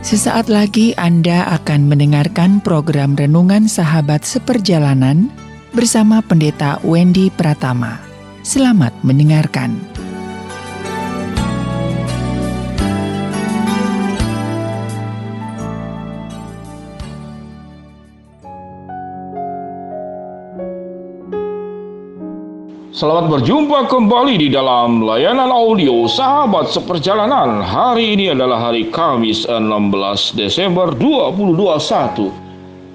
Sesaat lagi Anda akan mendengarkan program Renungan Sahabat Seperjalanan bersama Pendeta Wendy Pratama. Selamat mendengarkan. Selamat berjumpa kembali di dalam layanan audio Sahabat Seperjalanan. Hari ini adalah hari Kamis 16 Desember 2021.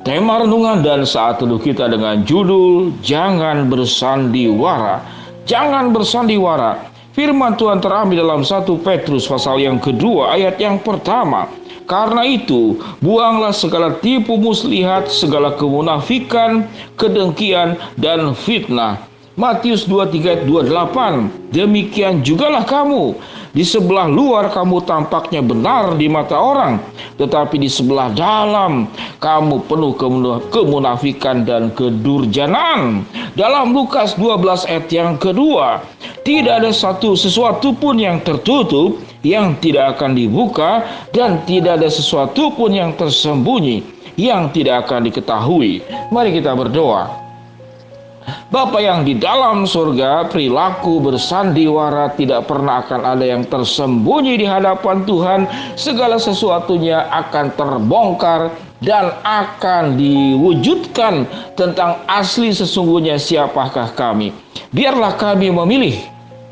Tema renungan dan saat teduh kita dengan judul Jangan Bersandiwara. Jangan bersandiwara. Firman Tuhan terambil dalam 1 Petrus pasal yang kedua ayat yang pertama. Karena itu, buanglah segala tipu muslihat, segala kemunafikan, kedengkian, dan fitnah. Matius 23:28. Demikian jugalah kamu. Di sebelah luar kamu tampaknya benar di mata orang, tetapi di sebelah dalam kamu penuh kemunafikan dan kedurjanaan. Dalam Lukas 12 ayat yang kedua, tidak ada sesuatu pun yang tertutup yang tidak akan dibuka, dan tidak ada sesuatu pun yang tersembunyi yang tidak akan diketahui. Mari kita berdoa. Bapa yang di dalam surga, perilaku bersandiwara tidak pernah akan ada yang tersembunyi di hadapan Tuhan. Segala sesuatunya akan terbongkar dan akan diwujudkan tentang asli sesungguhnya siapakah kami. Biarlah kami memilih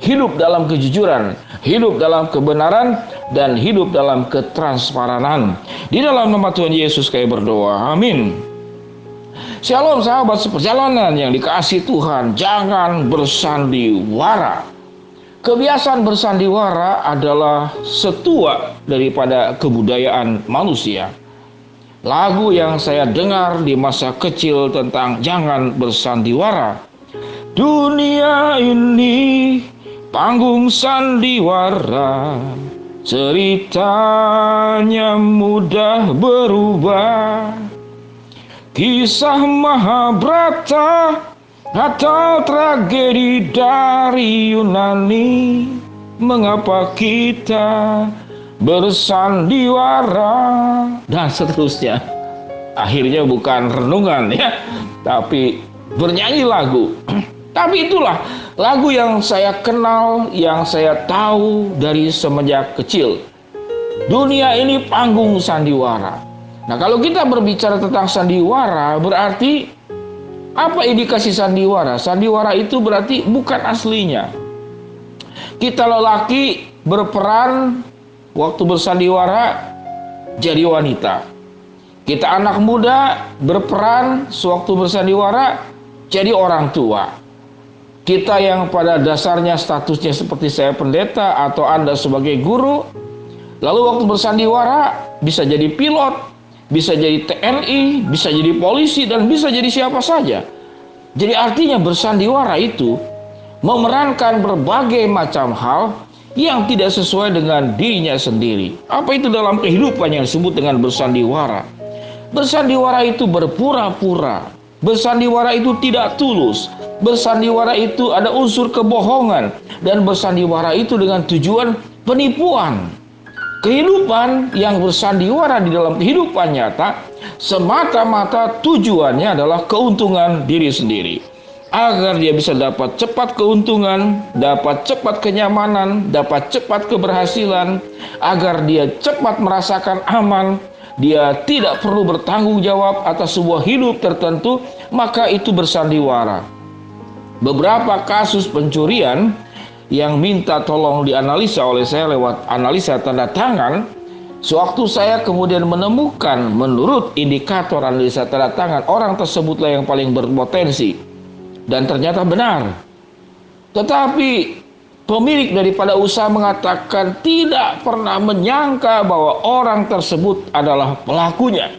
hidup dalam kejujuran, hidup dalam kebenaran, dan hidup dalam ketransparanan. Di dalam nama Tuhan Yesus kami berdoa, amin. Shalom sahabat seperjalanan yang dikasihi Tuhan, jangan bersandiwara. Kebiasaan bersandiwara adalah setua daripada kebudayaan manusia. Lagu yang saya dengar di masa kecil tentang jangan bersandiwara. Dunia ini panggung sandiwara, ceritanya mudah berubah. Kisah Mahabharata atau tragedi dari Yunani, mengapa kita bersandiwara, dan seterusnya. Akhirnya bukan renungan ya, tapi bernyanyi lagu. Tapi itulah lagu yang saya kenal, yang saya tahu dari semenjak kecil. Dunia ini panggung sandiwara. Nah, kalau kita berbicara tentang sandiwara, berarti apa indikasi sandiwara? Sandiwara itu berarti bukan aslinya. Kita lelaki berperan waktu bersandiwara jadi wanita. Kita anak muda berperan sewaktu bersandiwara jadi orang tua. Kita yang pada dasarnya statusnya seperti saya pendeta atau Anda sebagai guru, lalu waktu bersandiwara bisa jadi pilot, bisa jadi TNI, bisa jadi polisi, dan bisa jadi siapa saja. Jadi artinya bersandiwara itu memerankan berbagai macam hal yang tidak sesuai dengan dirinya sendiri. Apa itu dalam kehidupan yang disebut dengan bersandiwara? Bersandiwara itu berpura-pura. Bersandiwara itu tidak tulus. Bersandiwara itu ada unsur kebohongan. Dan bersandiwara itu dengan tujuan penipuan. Kehidupan yang bersandiwara di dalam kehidupan nyata semata-mata tujuannya adalah keuntungan diri sendiri. Agar dia bisa dapat cepat keuntungan, dapat cepat kenyamanan, dapat cepat keberhasilan, agar dia cepat merasakan aman, dia tidak perlu bertanggung jawab atas sebuah hidup tertentu, maka itu bersandiwara. Beberapa kasus pencurian yang minta tolong dianalisa oleh saya lewat analisa tanda tangan, sewaktu saya kemudian menemukan menurut indikator analisa tanda tangan, orang tersebutlah yang paling berpotensi, dan ternyata benar. Tetapi pemilik daripada usaha mengatakan tidak pernah menyangka bahwa orang tersebut adalah pelakunya.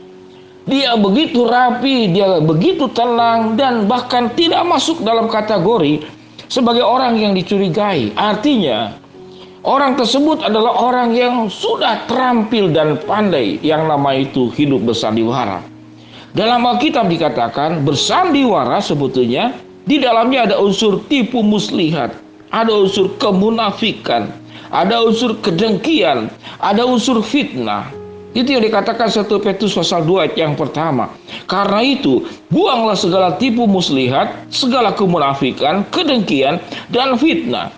Dia begitu rapi, dia begitu tenang, dan bahkan tidak masuk dalam kategori sebagai orang yang dicurigai. Artinya, orang tersebut adalah orang yang sudah terampil dan pandai, yang nama itu hidup bersandiwara. Dalam Alkitab dikatakan bersandiwara sebetulnya di dalamnya ada unsur tipu muslihat, ada unsur kemunafikan, ada unsur kedengkian, ada unsur fitnah. Itu yang dikatakan 1 Petrus pasal 2 ayat yang pertama. Karena itu, buanglah segala tipu muslihat, segala kemunafikan, kedengkian, dan fitnah.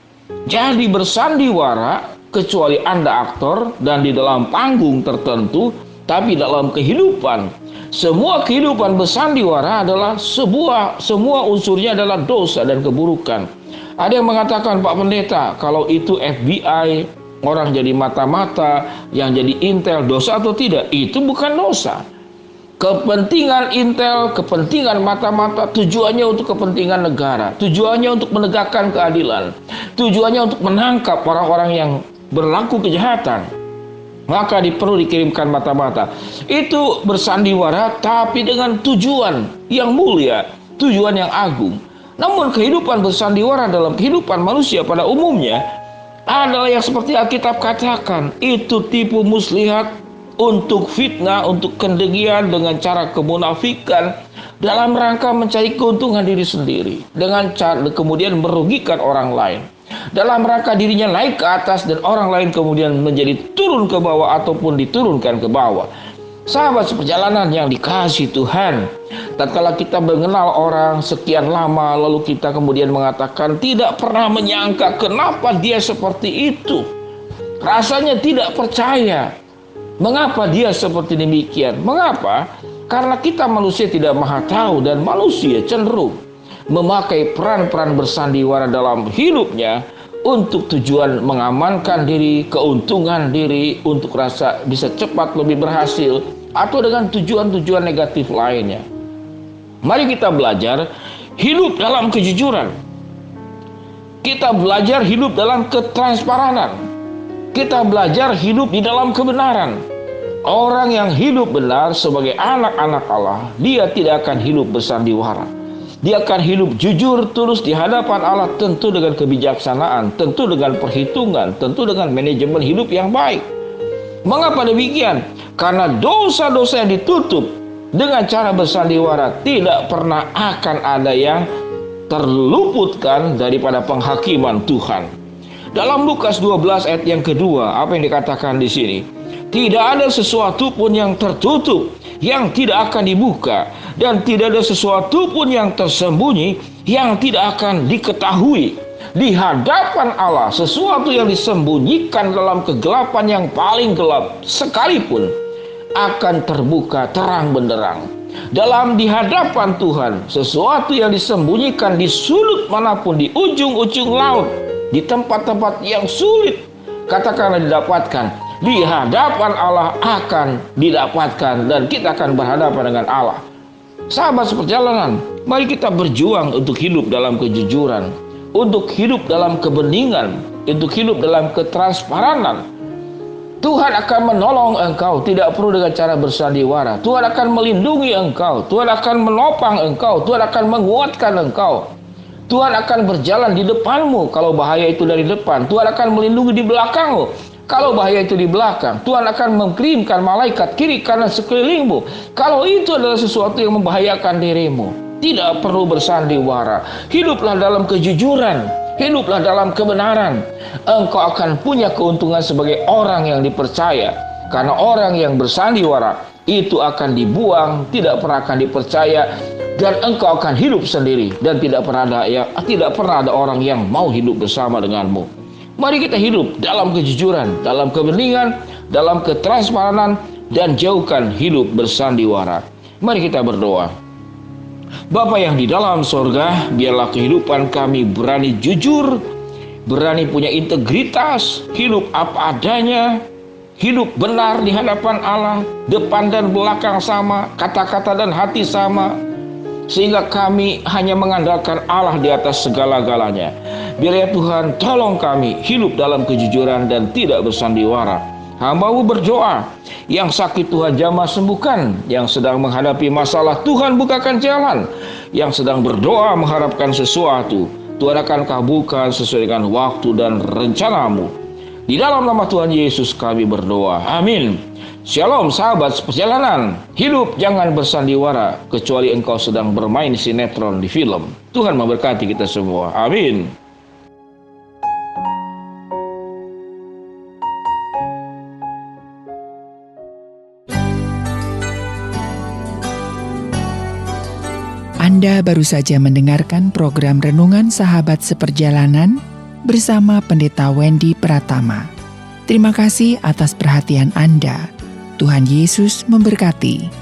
Jadi bersandiwara, kecuali Anda aktor dan di dalam panggung tertentu, tapi dalam kehidupan. Semua kehidupan bersandiwara adalah semua unsurnya adalah dosa dan keburukan. Ada yang mengatakan, Pak Pendeta, kalau itu FBI, orang jadi mata-mata, yang jadi intel, dosa atau tidak? Itu bukan dosa. Kepentingan intel, kepentingan mata-mata, tujuannya untuk kepentingan negara, tujuannya untuk menegakkan keadilan, tujuannya untuk menangkap orang-orang yang berlaku kejahatan. Maka perlu dikirimkan mata-mata. Itu bersandiwara tapi dengan tujuan yang mulia, tujuan yang agung. Namun kehidupan bersandiwara dalam kehidupan manusia pada umumnya adalah yang seperti Alkitab katakan, itu tipu muslihat, untuk fitnah, untuk kedengkian dengan cara kemunafikan dalam rangka mencari keuntungan diri sendiri, dengan cara kemudian merugikan orang lain, dalam rangka dirinya naik ke atas dan orang lain kemudian menjadi turun ke bawah ataupun diturunkan ke bawah. Sahabat seperjalanan yang dikasihi Tuhan, tatkala kita mengenal orang sekian lama lalu kita kemudian mengatakan tidak pernah menyangka kenapa dia seperti itu, rasanya tidak percaya mengapa dia seperti demikian. Mengapa? Karena kita manusia tidak maha tahu dan manusia cenderung memakai peran-peran bersandiwara dalam hidupnya untuk tujuan mengamankan diri, keuntungan diri, untuk rasa bisa cepat lebih berhasil, atau dengan tujuan-tujuan negatif lainnya. Mari kita belajar hidup dalam kejujuran. Kita belajar hidup dalam ketransparanan. Kita belajar hidup di dalam kebenaran. Orang yang hidup benar sebagai anak-anak Allah, dia tidak akan hidup bersandiwara. Dia akan hidup jujur, tulus di hadapan Allah, tentu dengan kebijaksanaan, tentu dengan perhitungan, tentu dengan manajemen hidup yang baik. Mengapa demikian? Karena dosa-dosa yang ditutup dengan cara bersandiwara tidak pernah akan ada yang terluputkan daripada penghakiman Tuhan. Dalam Lukas 12 ayat yang kedua, apa yang dikatakan di sini? Tidak ada sesuatu pun yang tertutup yang tidak akan dibuka, dan tidak ada sesuatu pun yang tersembunyi yang tidak akan diketahui. Di hadapan Allah, sesuatu yang disembunyikan dalam kegelapan yang paling gelap sekalipun akan terbuka terang benderang. Di hadapan Tuhan, sesuatu yang disembunyikan di sudut manapun, di ujung-ujung laut, di tempat-tempat yang sulit katakanlah didapatkan, di hadapan Allah akan didapatkan, dan kita akan berhadapan dengan Allah. Sahabat seperjalanan, mari kita berjuang untuk hidup dalam kejujuran, untuk hidup dalam kebeningan, untuk hidup dalam ketransparanan. Tuhan akan menolong engkau, tidak perlu dengan cara bersandiwara. Tuhan akan melindungi engkau, Tuhan akan menopang engkau, Tuhan akan menguatkan engkau. Tuhan akan berjalan di depanmu kalau bahaya itu dari depan. Tuhan akan melindungi di belakangmu kalau bahaya itu di belakang. Tuhan akan mengirimkan malaikat kiri kanan sekelilingmu kalau itu adalah sesuatu yang membahayakan dirimu. Tidak perlu bersandiwara. Hiduplah dalam kejujuran, hiduplah dalam kebenaran. Engkau akan punya keuntungan sebagai orang yang dipercaya. Karena orang yang bersandiwara itu akan dibuang, tidak pernah akan dipercaya, dan engkau akan hidup sendiri, dan tidak pernah ada orang yang mau hidup bersama denganmu. Mari kita hidup dalam kejujuran, dalam kebeningan, dalam ketransparanan, dan jauhkan hidup bersandiwara. Mari kita berdoa. Bapa yang di dalam sorga, biarlah kehidupan kami berani jujur, berani punya integritas, hidup apa adanya, hidup benar di hadapan Allah, depan dan belakang sama, kata-kata dan hati sama, sehingga kami hanya mengandalkan Allah di atas segala-galanya. Biar ya Tuhan, tolong kami hidup dalam kejujuran dan tidak bersandiwara. Hamba-Mu berdoa, yang sakit Tuhan jamah sembuhkan, yang sedang menghadapi masalah Tuhan bukakan jalan, yang sedang berdoa mengharapkan sesuatu, Tuhan akan kabulkan sesuai dengan waktu dan rencana-Mu. Di dalam nama Tuhan Yesus kami berdoa. Amin. Shalom sahabat seperjalanan. Hidup jangan bersandiwara kecuali engkau sedang bermain sinetron di film. Tuhan memberkati kita semua. Amin. Anda baru saja mendengarkan program Renungan Sahabat Seperjalanan bersama Pendeta Wendy Pratama. Terima kasih atas perhatian Anda. Tuhan Yesus memberkati.